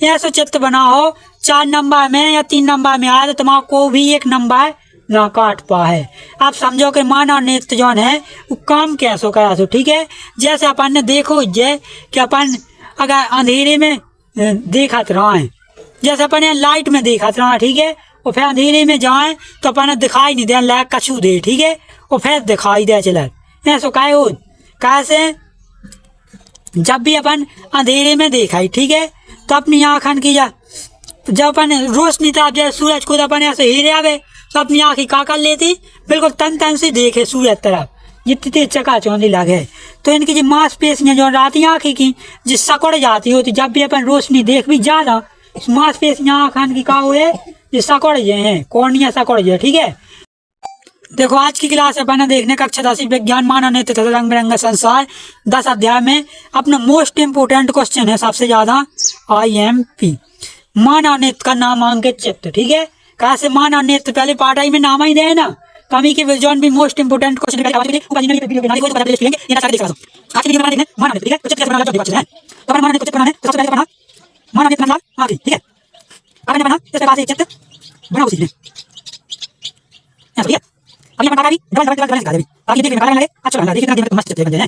ऐसा चित्र बनाओ 4 नंबर में या 3 नंबर में आए तो तुम्हारा को भी एक नंबर ना काट पाए। आप समझो कि मानव नेत्र जौन है वो काम कैसो करा सो। ठीक है, जैसे अपन ने देखो जे कि अपन अगर अंधेरे में देखत रहे, जैसे अपन लाइट में देखत रहा, ठीक है, और फिर अंधेरे में जाए तो अपन दिखाई नहीं दे लायक कछु दे, ठीक है, और फिर दिखाई दे चला ऐसो काय हो। कैसे जब भी अपन अंधेरे में देखा, ठीक है, तो अपनी आँखन की जब अपन रोशनी तरफ जैसे सूरज को अपन ऐसे हीरे आवे तो अपनी आँखें का कर लेती, बिल्कुल तन तन से देखे सूरज तरफ जितनी तेज चकाचौंधी लगे। तो इनकी जो मांसपेशियाँ जो रहती आँखें की जो सकड़ जाती होती, जब भी अपन रोशनी देख भी ज्यादा मांसपेशियाँ आँखन की का हुए जो सकड़ गए हैं, कॉर्निया सकड़ गए। ठीक है, देखो आज की क्लास अपन देखने कक्षा 10 विज्ञान मानव नेत्र तथा रंग बिरंगा संसार 10 अध्याय में अपना मोस्ट इम्पोर्टेंट क्वेश्चन है सबसे ज्यादा IMP मानव नेत्र का नामांकित चित्र। ठीक है, कैसे मानव नेत्र पहले पार्ट आई में नाम ही दे ना, कमी के जॉन भी मोस्ट इंपोर्टेंट क्वेश्चन आज की वीडियो में देखने मानव नेत्र। ठीक है, तो चित्र बनाना जो देखा है तो अपन मानव नेत्र चित्र बनाने तो सबसे पहले बना मानव नेत्र मतलब आगे। ठीक है, अपन बना इस प्रकार से चित्र बनाओ सीखने। ठीक है, अभी अपन भी डबल डबल डबल सिखा दे ताकि देखने में लगे अच्छा लगे, देखिए कितना मस्त चित्र बन जाए।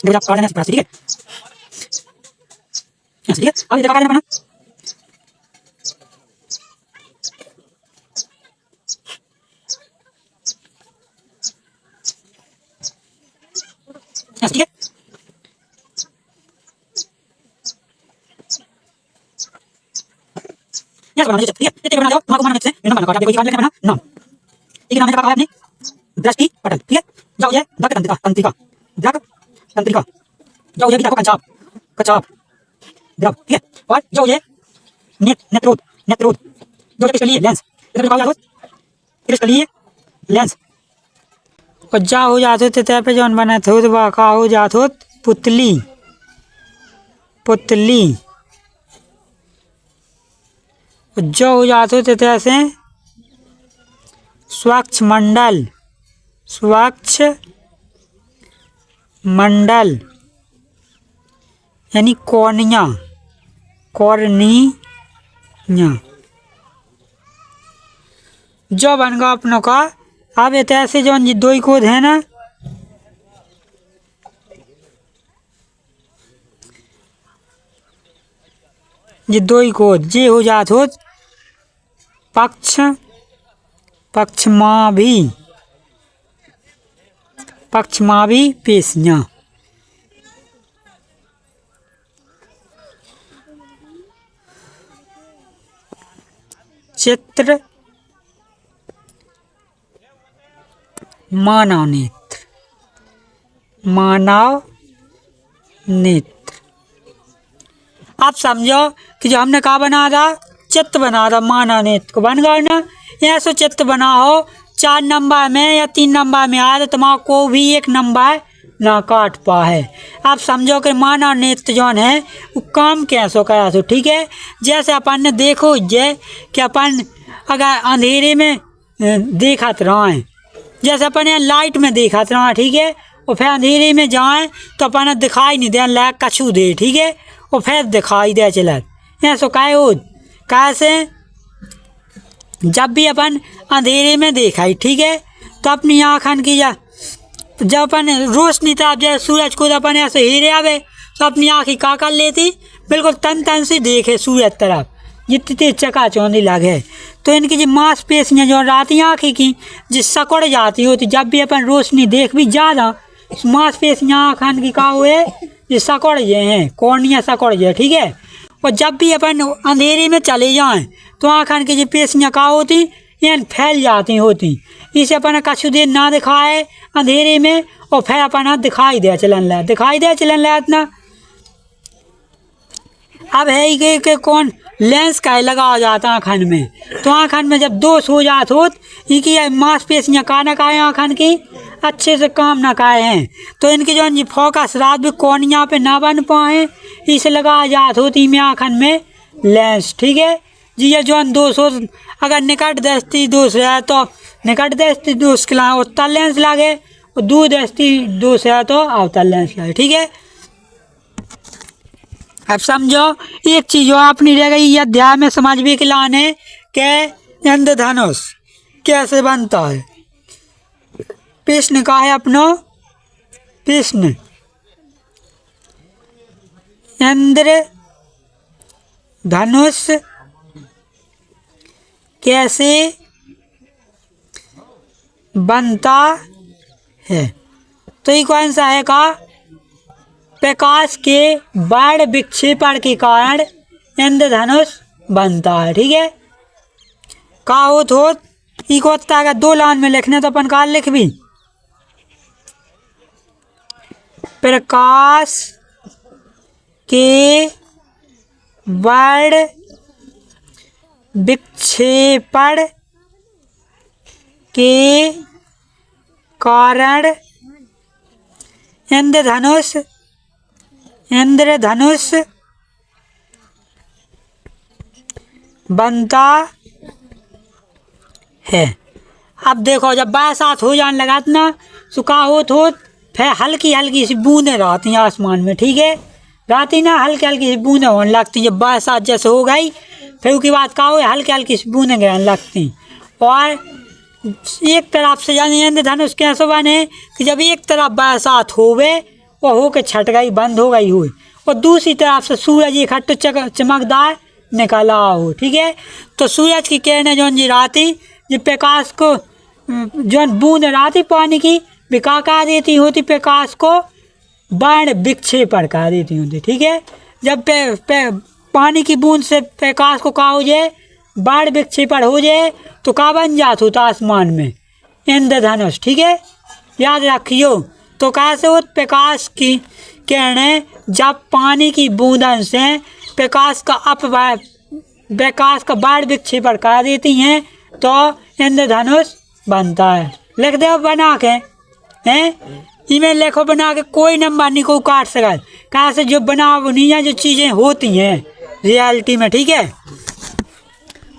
आप काट देना ठीक है, ठीक है, अब इधर काट देना ठीक है, यस बना दीजिए। ठीक है, इतने बना जाओ तुम्हारा मानव नेत्र से बिना बना काट देखो ये काट लेना बना नाम एक नाम है अपने दृष्टि पटल। ठीक है, जाओ ये दक तंत्रिका तंत्रिका दक तंत्रिका जाओ ये भी देखो कचाप कचाप द्रव। ठीक है, और जाओ ये नेत्रोद नेत्रोद जो इसके लिए लेंस इधर दिखाओ इसके लिए लेंस। और जा हो जाते थे तय पे जौन बना थे तो वह का हो जात हो पुतली पुतली जो हो जाते थे तैसे स्वच्छ मंडल स्वच्छ मंडल यानी कॉर्निया कॉर्निया जो बन गया अपनों का। अब ऐसे जो दो ही कोड है ना, ये दो ही कोड जे हो जात हो पक्ष पक्षमाभी पेशियाँ। चित्र मानव नेत्र मानव नेत्र। आप समझो कि जो हमने कहा बना था चित्र बना था मानव नेत्र को बन गया ना। ऐसा चित्र बनाओ 4 नंबर में या 3 नंबर में आए तो तुम्हारा को भी एक नंबर ना काट पाए। आप समझो कि मानव नेत्र जौन है वो काम कैसो करा सो। ठीक है, जैसे अपन ने देखो जे कि अपन अगर अंधेरे में देखत रहे, जैसे अपन लाइट में देखत रहा, ठीक है, और फिर अंधेरे में जाए तो अपन दिखाई नहीं दे लायक कछु दे, ठीक है, और फिर दिखाई दे चला ऐसो काय हो। कैसे जब भी अपन अंधेरे में देखा, ठीक है, तो अपनी आँखन की जब अपन रोशनी तरफ जैसे सूरज को अपन ऐसे हीरे आवे तो अपनी आँखें का कर लेती, बिल्कुल तन तन से देखे सूरज तरफ जितनी तेज चकाचौंधी लगे। तो इनकी जो मांसपेशियाँ जो रहती आँखें की जो सकड़ जाती होती, जब भी अपन रोशनी देख भी ज़्यादा मांसपेशियाँ आँखन की का हुए जो सकड़ गए हैं, कॉर्निया सकड़ गए। ठीक है, और जब भी अपन अंधेरे में चले जाएं तो आँखन की जो पेशियाँ का होती यानी फैल जाती होती। इसे अपन कछु देर ना दिखाए अंधेरे में और फिर अपन दिखाई दे चलन ला इतना। अब है ही के कौन लेंस का लगा जाता आँखन में, तो आँखन में जब दोष हो जात होत इनकी मांसपेशियाँ का न काए आँखन की अच्छे से काम ना काए हैं, तो इनके जो फोकस रात में कोनिया पे ना बन पाए इसे लगा जात होती में आँखन में लेंस। ठीक है जी। ये जो दोष हो अगर निकट दृष्टि दोष है तो निकट दृष्टि दोष के लिए उत्तर लेंस लागे और दूर दृष्टि दोष है तो अवतल लेंस लागे। ठीक है। अब समझो एक चीज जो अपनी रह गई ये अध्याय में समझने के लाने के इंद्रधनुष कैसे बनता है। प्रश्न का है अपनो प्रश्न, इंद्रधनुष कैसे बनता है, तो ये कौन सा है का प्रकाश के बाण विक्षेपण के कारण इंद्रधनुष बनता है। ठीक है। का होत इको अगर 2 लाइन में लिखने तो अपन का लिख भी प्रकाश के बाण विक्षेपण के कारण इंद्रधनुष बनता है। अब देखो जब बरसात हो जाने लगा ना तो का होत फिर हल्की हल्की सी बूंदें रहती हैं आसमान में। ठीक है। रहती ना हल्की हल्की सी बूंदें होने लगती जब बरसात जैसे हो गई फिर उसके बाद का हो हल्की हल्की सी बूंदें गिरने लगती। और एक तरफ से यानी इंद्रधनुष कैसे बने कि जब एक तरफ बरसात होवे वो होके छट गई बंद हो गई हुई और दूसरी तरफ से सूरज इकट्ठे चमकदार निकला हो। ठीक है। तो सूरज की किरणें जो जी राती जो प्रकाश को जो बूंद राती पानी की विका कर देती होती प्रकाश को बाण विक्षेपण कर देती होती। ठीक है। जब पानी की बूंद से प्रकाश को का हो जाए बाण विक्षेपण हो जाए तो का बन जात होता आसमान में इंद्रधनुष। ठीक है। याद रखियो। तो कैसे हो प्रकाश की किरणें जब पानी की बूंदन से प्रकाश का बाण विक्षेपण कर देती हैं तो इंद्रधनुष बनता है। लिख दो बना के हैं इमें लिखो बना के कोई नंबर नहीं को काट सका कैसे जो बना नहीं है जो चीज़ें होती हैं रियलिटी में। ठीक है।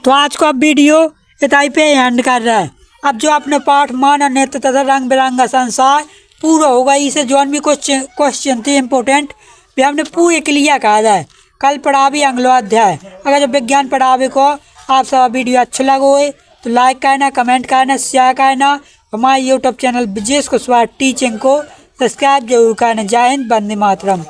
तो आज को अब वीडियो इताई पे एंड कर रहा है। अब जो अपने पाठ मानव नेत्र तथा रंग बिरंगा संसार पूरा होगा इसे जो भी क्वेश्चन थे इम्पोर्टेंट भी हमने पूरे क्लियर कहा है। कल पढ़ा भी अगलो अध्याय। अगर जो विज्ञान पढ़ावे को आप सब वीडियो अच्छा लगो है तो लाइक करना कमेंट करना शेयर करना हमारे YouTube channel Vijesh Kushwaha teaching को सब्सक्राइब जरूर करना। जय हिंद वंदे मातरम।